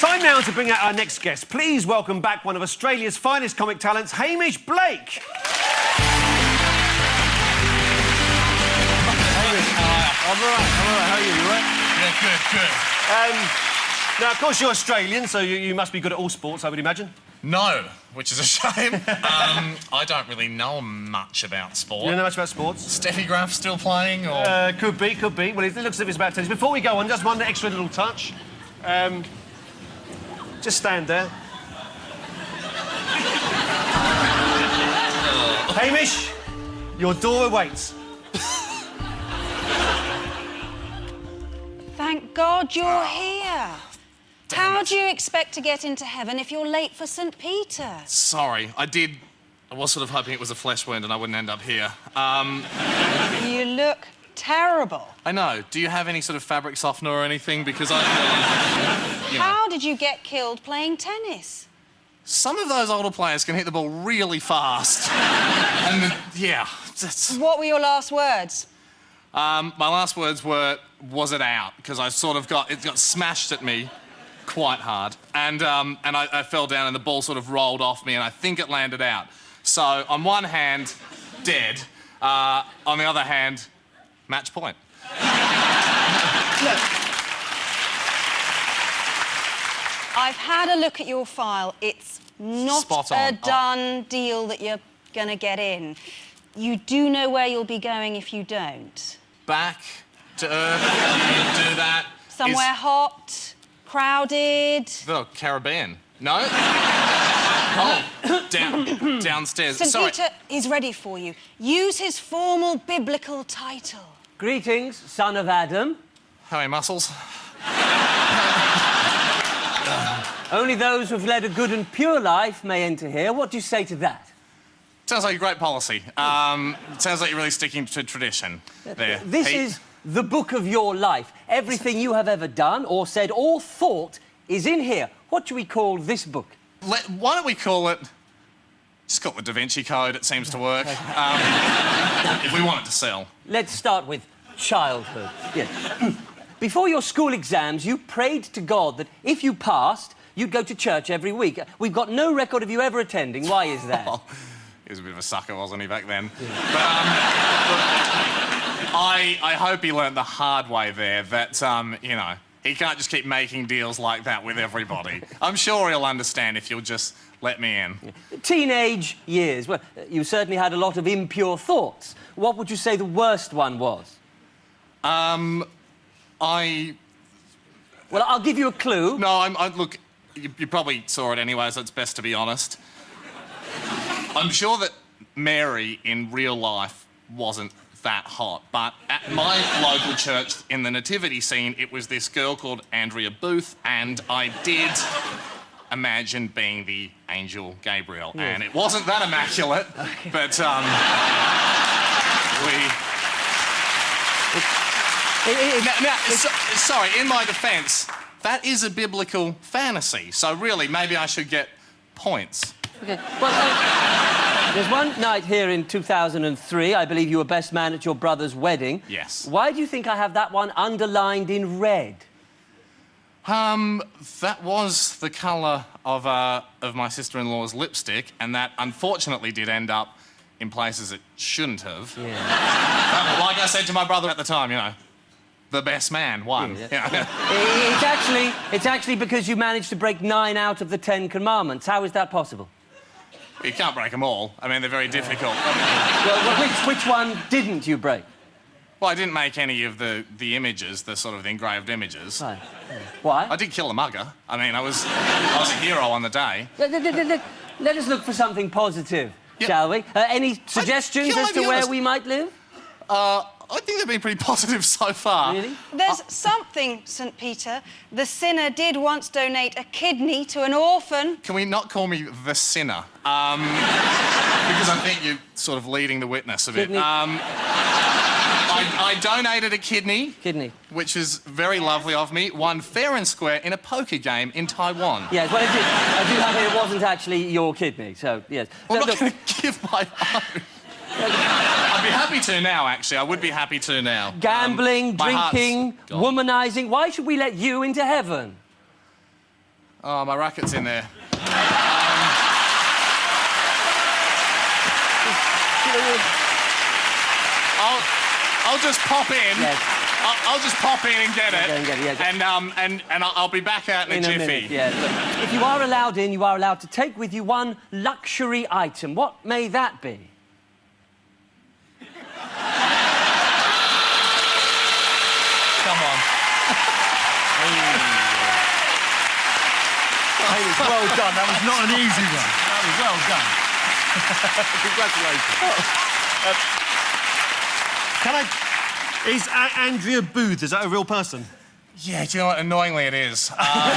Time now to bring out our next guest. Please welcome back one of Australia's finest comic talents, Hamish Blake. Hamish, I'm all right. How are you? You all right? Yeah, good. Now, of course, you're Australian, so you must be good at all sports, I would imagine. No, which is a shame. I don't really know much about sport. You don't know much about sports? Steffi Graf still playing, or...? Could be. Well, it looks as if it's about tennis. Before we go on, just one extra little touch. Just stand there. Hamish, your door awaits. Thank God you're here. How do you expect to get into heaven if you're late for St. Peter? Sorry, I was sort of hoping it was a flesh wound and I wouldn't end up here. You look terrible. I know. Do you have any sort of fabric softener or anything? Because I... How did you get killed playing tennis? Some of those older players can hit the ball really fast. And, yeah, that's... What were your last words? My last words were, was it out? Because I sort of it got smashed at me quite hard. And I fell down and the ball sort of rolled off me and I think it landed out. So, on one hand, dead. On the other hand, match point. Look. I've had a look at your file. It's not a done deal that you're going to get in. You do know where you'll be going if you don't. Back to Earth, you do that. Somewhere hot, crowded. The Caribbean. No? Oh, downstairs. St. Sorry. Peter is ready for you. Use his formal biblical title. Greetings, son of Adam. How are muscles? Only those who've led a good and pure life may enter here. What do you say to that? Sounds like a great policy. Sounds like you're really sticking to tradition there. This is the book of your life. Everything you have ever done or said or thought is in here. What do we call this book? Why don't we call it... Just call it the Da Vinci Code. It seems to work. If we want it to sell. Let's start with childhood. Yes. Before your school exams, you prayed to God that if you passed, you'd go to church every week. We've got no record of you ever attending. Why is that? Oh, he was a bit of a sucker, wasn't he, back then? Yeah. But, I hope he learnt the hard way there that, you know, he can't just keep making deals like that with everybody. I'm sure he'll understand if you'll just let me in. Teenage years. Well, you certainly had a lot of impure thoughts. What would you say the worst one was? Well, I'll give you a clue. No, look, you probably saw it anyway, so it's best to be honest. I'm sure that Mary in real life wasn't that hot, but at my local church in the nativity scene, it was this girl called Andrea Booth, and I did imagine being the angel Gabriel, yes. And it wasn't that immaculate, okay. But, sorry, in my defence, that is a biblical fantasy, so really, maybe I should get points. Okay, well, there's one night here in 2003, I believe you were best man at your brother's wedding. Yes. Why do you think I have that one underlined in red? That was the colour of my sister-in-law's lipstick, and that unfortunately did end up in places it shouldn't have. Yeah. But like I said to my brother at the time, you know, the best man won. Yeah. It's actually because you managed to break 9 out of the 10 commandments. How is that possible? You can't break them all. I mean, they're very difficult. Well, which one didn't you break? Well, I didn't make any of the images, the sort of engraved images. Right. Why? I did kill a mugger. I mean, I was a hero on the day. Let us look for something positive, shall we? Any suggestions as to where we might live? I think they've been pretty positive so far. Really? There's something, St. Peter. The sinner did once donate a kidney to an orphan. Can we not call me the sinner? Because I think you're sort of leading the witness a bit. I donated a kidney. Which is very lovely of me. Won fair and square in a poker game in Taiwan. Yes, well, I do have here it wasn't actually your kidney, so, yes. Well, I'm not going to give my own. I'd be happy to now, actually. I would be happy to now. Gambling, drinking, womanising. Why should we let you into heaven? Oh, my racket's in there. I'll just pop in. Yes. I'll just pop in and get it. Go and get it, yeah. And I'll be back out in a jiffy. minute, yeah. Look, if you are allowed in, you are allowed to take with you one luxury item. What may that be? Come on. Hamish, well done. That was not an easy one. That was well done. Congratulations. Can I... Is Andrea Booth, is that a real person? Yeah, do you know what? Annoyingly, it is. I'm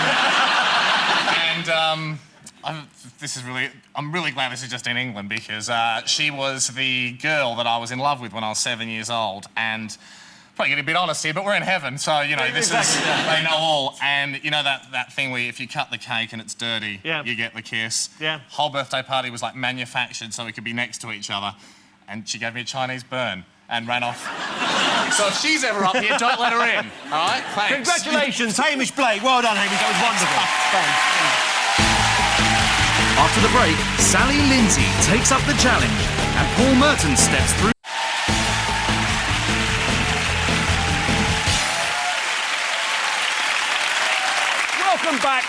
really glad this is just in England because she was the girl that I was in love with when I was 7 years old, and probably get a bit honest here, but we're in heaven, so you know this is they know all. And you know that thing where if you cut the cake and it's dirty, you get the kiss. Yeah. Whole birthday party was like manufactured so we could be next to each other, and she gave me a Chinese burn and ran off. So if she's ever up here, don't let her in. All right? Thanks. Congratulations, Hamish Blake. Well done, Hamish. That was wonderful. After the break, Sally Lindsay takes up the challenge and Paul Merton steps through. Welcome back.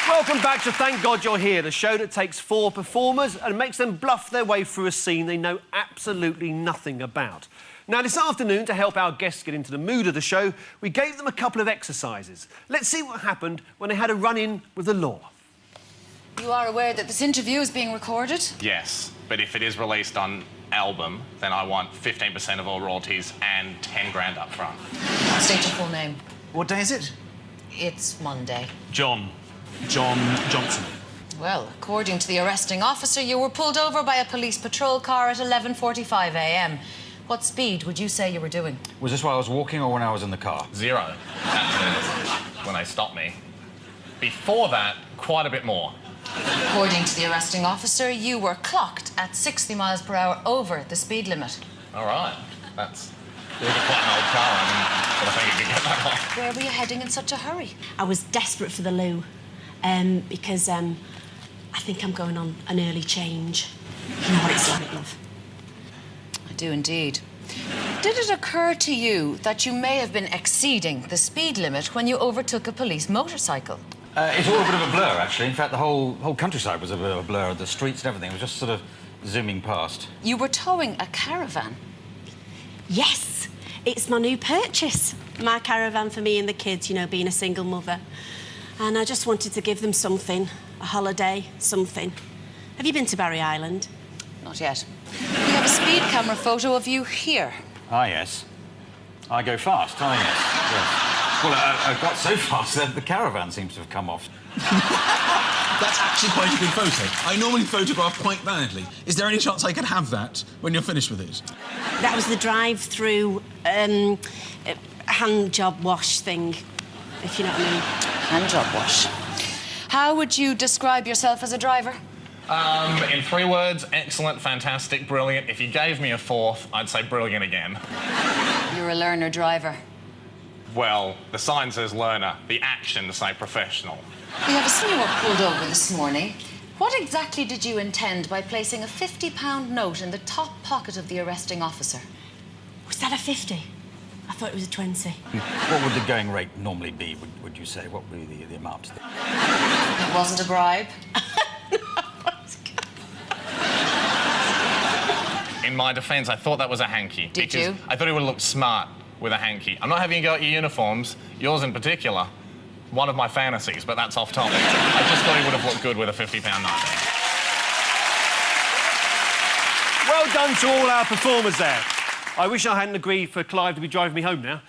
Welcome back to Thank God You're Here, the show that takes 4 performers and makes them bluff their way through a scene they know absolutely nothing about. Now, this afternoon, to help our guests get into the mood of the show, we gave them a couple of exercises. Let's see what happened when they had a run-in with the law. You are aware that this interview is being recorded? Yes, but if it is released on album, then I want 15% of all royalties and 10 grand up front. State your full name. What day is it? It's Monday. John Johnson. Well, according to the arresting officer, you were pulled over by a police patrol car at 11:45 a.m. What speed would you say you were doing? Was this while I was walking or when I was in the car? 0. When they stopped me. Before that, quite a bit more. According to the arresting officer, you were clocked at 60 miles per hour over the speed limit. All right. That's quite an old car, but I think it could get that high. Where were you heading in such a hurry? I was desperate for the loo because I think I'm going on an early change. You know what it's like, love. I do indeed. Did it occur to you that you may have been exceeding the speed limit when you overtook a police motorcycle? It's all a bit of a blur, actually. In fact, the whole countryside was a bit of a blur. The streets and everything was just sort of zooming past. You were towing a caravan. Yes, it's my new purchase. My caravan for me and the kids, you know, being a single mother. And I just wanted to give them something, a holiday, something. Have you been to Barry Island? Not yet. We have a speed camera photo of you here. Ah, yes. I go fast. Ah, yes. Well, I got so fast that the caravan seems to have come off. That's actually quite a good photo. I normally photograph quite badly. Is there any chance I could have that when you're finished with it? That was the drive-through hand job wash thing, if you know what I mean. Hand job wash. How would you describe yourself as a driver? In 3 words, excellent, fantastic, brilliant. If you gave me a 4th, I'd say brilliant again. You're a learner driver. Well, the sign says learner, the actions say professional. We have seen you were pulled over this morning. What exactly did you intend by placing a £50 note in the top pocket of the arresting officer? Was that a 50? I thought it was a 20. What would the going rate normally be, would you say? What would be the amount? It wasn't a bribe. In my defence, I thought that was a hanky. Did you? I thought it would look smart with a hanky. I'm not having you go at your uniforms, yours in particular. One of my fantasies, but that's off topic. I just thought it would have looked good with a £50 note. Well done to all our performers there. I wish I hadn't agreed for Clive to be driving me home now.